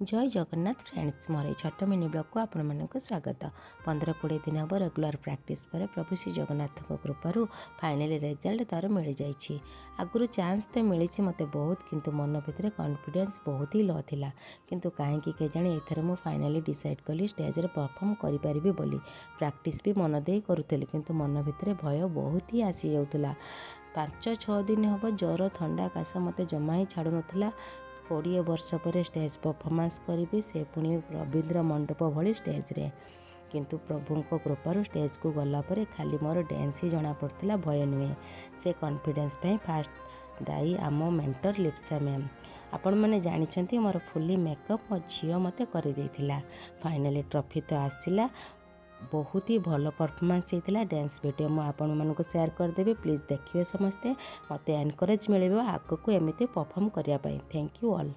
जय जगन्नाथ फ्रेंड्स मोर छोट mini blog को आपण मानक स्वागत। 15-20 दिन हम रेगुलर प्रैक्टिस पर प्रभु श्री जगन्नाथ कृपारू फाइनली रिजल्ट तार मिल जाइए। आगुरी चांस तो मिली मत बहुत, किंतु मन भितर कॉन्फिडेंस बहुत ही लो थिला, किंतु कहीं केजाणी एथर मु फाइनली डिसाइड कली स्टेज रे परफॉर्म करि परिबी बोली। प्रैक्टिस भी मन दे करुतली, किंतु मन भितर भय बहुत ही आसी जाउतला। 5-6 दिन हम ज्वर ठंडा काश मत जमा ही छाड़ू नाला। 20 वर्ष पर स्टेज परफॉर्मेंस करी से पुणी रवींद्र मंडप भली स्टेज रे, किंतु प्रभु कृपार स्टेज को गला पर खाली मोर डांस ही जना पड़ता, भय नुहे। से कॉन्फिडेंस पे फास्ट दायी आम मेंटर लिप्सा मैम। आपण मैंने जानते मोर फुली मेकअप मो झील मत कर फाइनली ट्रॉफी तो आसला। बहुत ही भल परफॉर्मेंस होता। डांस वीडियो मुझे आपण मानक शेयर करदेवी, प्लीज़ देखिए समस्ते। मत एनकरेज मिले आग को एमती परफॉर्म करने। Thank you all.